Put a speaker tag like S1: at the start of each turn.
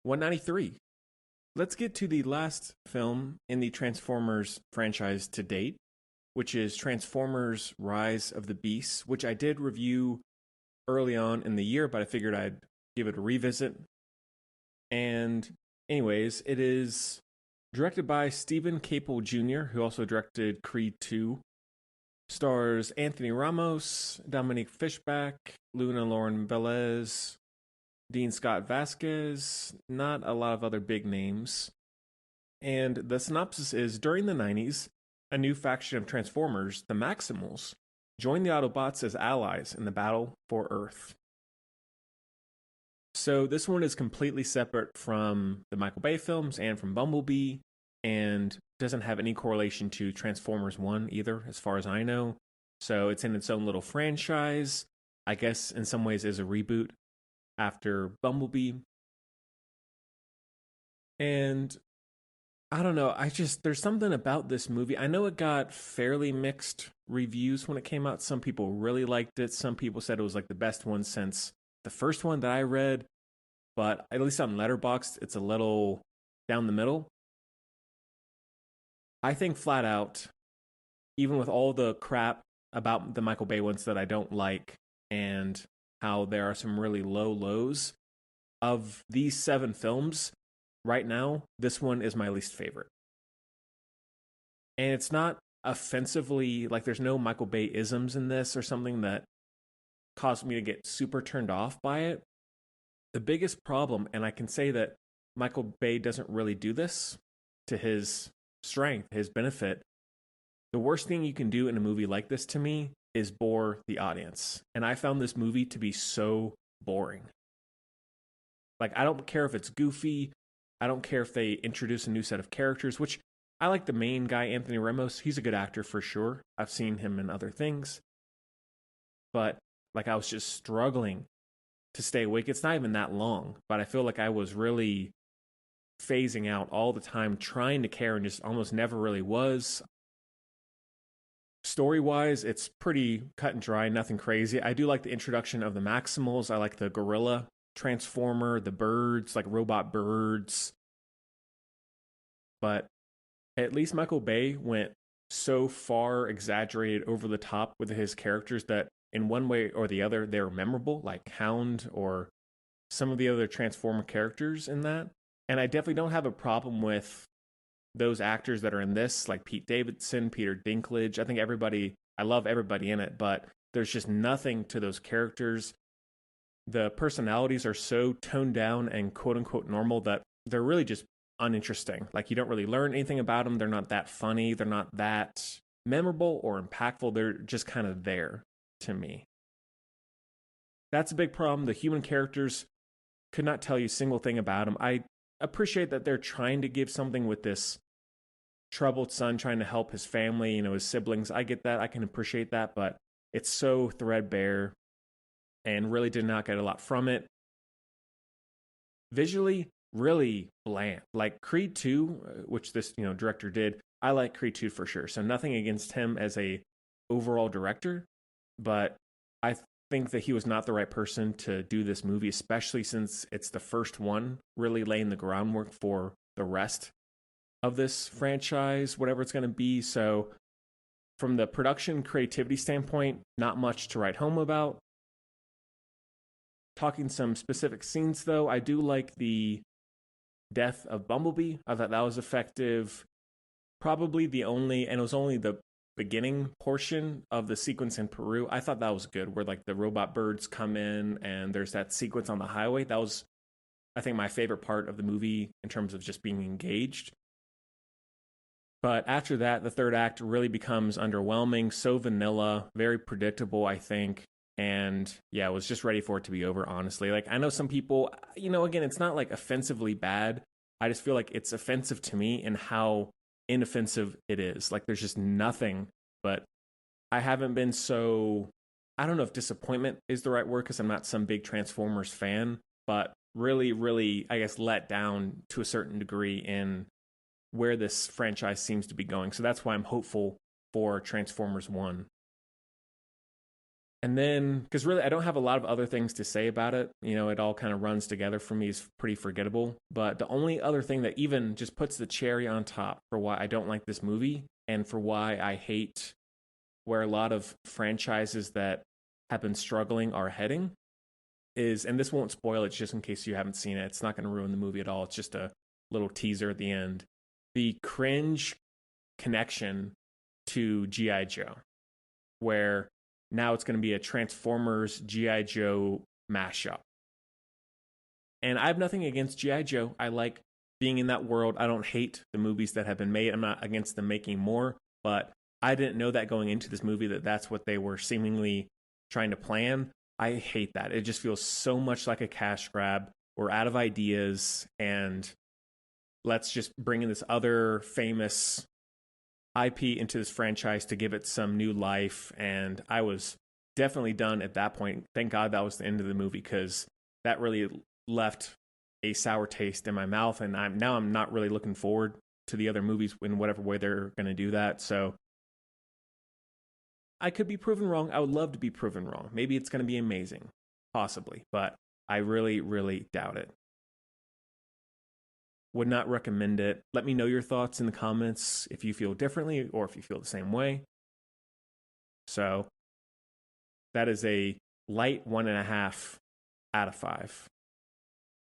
S1: 193. Let's get to the last film in the Transformers franchise to date, which is Transformers Rise of the Beasts, which I did review early on in the year, but I figured I'd give it a revisit. And, anyways, it is directed by Stephen Caple Jr., who also directed Creed 2. Stars Anthony Ramos, Dominique Fishback, Luna Lauren Velez, Dean Scott Vasquez, not a lot of other big names. And the synopsis is during the 90s, a new faction of Transformers, the Maximals, joined the Autobots as allies in the battle for Earth. So this one is completely separate from the Michael Bay films and from Bumblebee, and doesn't have any correlation to Transformers 1 either, as far as I know. So it's in its own little franchise. I guess in some ways is a reboot after Bumblebee. And I don't know, there's something about this movie. I know it got fairly mixed reviews when it came out. Some people really liked it. Some people said it was like the best one since the first one that I read. But at least on Letterboxd, it's a little down the middle. I think flat out, even with all the crap about the Michael Bay ones that I don't like, and how there are some really low lows, of these 7 films, right now, this one is my least favorite. And it's not offensively, like there's no Michael Bay isms in this or something that caused me to get super turned off by it. The biggest problem, and I can say that Michael Bay doesn't really do this to his strength, his benefit. The worst thing you can do in a movie like this to me is bore the audience. And I found this movie to be so boring. Like, I don't care if it's goofy. I don't care if they introduce a new set of characters, which I like the main guy, Anthony Ramos. He's a good actor for sure. I've seen him in other things. But, like, I was just struggling to stay awake. It's not even that long, but I feel like I was really phasing out all the time, trying to care, and just almost never really was. Story-wise, it's pretty cut and dry, nothing crazy. I do like the introduction of the Maximals. I like the gorilla transformer, the birds, like robot birds. But at least Michael Bay went so far exaggerated over the top with his characters that in one way or the other, they're memorable, like Hound or some of the other Transformer characters in that. And I definitely don't have a problem with those actors that are in this, like Pete Davidson, Peter Dinklage. I love everybody in it, but there's just nothing to those characters. The personalities are so toned down and quote unquote normal that they're really just uninteresting. Like, you don't really learn anything about them. They're not that funny. They're not that memorable or impactful. They're just kind of there to me. That's a big problem. The human characters could not tell you a single thing about them. I appreciate that they're trying to give something with this troubled son trying to help his family, his siblings. I get that. I can appreciate that, but it's so threadbare and really did not get a lot from it. Visually, really bland. Like Creed 2, which this, director did, I like Creed 2 for sure. So nothing against him as a overall director, but I think that he was not the right person to do this movie, especially since it's the first one really laying the groundwork for the rest of this franchise, whatever it's going to be. So from the production creativity standpoint, not much to write home about. Talking some specific scenes, though, I do like the death of Bumblebee. I thought that was effective. Probably and it was only the beginning portion of the sequence in Peru. I thought that was good, where like the robot birds come in and there's that sequence on the highway. That was, I think, my favorite part of the movie in terms of just being engaged. But after that, the third act really becomes underwhelming, so vanilla, very predictable, I think. And yeah, I was just ready for it to be over, honestly. Like, I know some people, again, it's not like offensively bad. I just feel like it's offensive to me in how inoffensive it is. Like, there's just nothing, but I haven't been I don't know if disappointment is the right word, because I'm not some big Transformers fan, but really, really, I guess, let down to a certain degree in where this franchise seems to be going. So that's why I'm hopeful for Transformers 1. And then, because really, I don't have a lot of other things to say about it. You know, it all kind of runs together for me. Is pretty forgettable. But the only other thing that even just puts the cherry on top for why I don't like this movie and for why I hate where a lot of franchises that have been struggling are heading is, and this won't spoil it just in case you haven't seen it. It's not going to ruin the movie at all. It's just a little teaser at the end. The cringe connection to G.I. Joe, where now it's going to be a Transformers G.I. Joe mashup. And I have nothing against G.I. Joe. I like being in that world. I don't hate the movies that have been made. I'm not against them making more, but I didn't know that going into this movie that that's what they were seemingly trying to plan. I hate that. It just feels so much like a cash grab. We're out of ideas, and let's just bring in this other famous IP into this franchise to give it some new life. And I was definitely done at that point. Thank God that was the end of the movie, because that really left a sour taste in my mouth. And I'm not really looking forward to the other movies in whatever way they're going to do that. So I could be proven wrong. I would love to be proven wrong. Maybe it's going to be amazing, possibly, but I really, really doubt it. Would not recommend it. Let me know your thoughts in the comments if you feel differently or if you feel the same way. So that is a light 1.5 out of 5.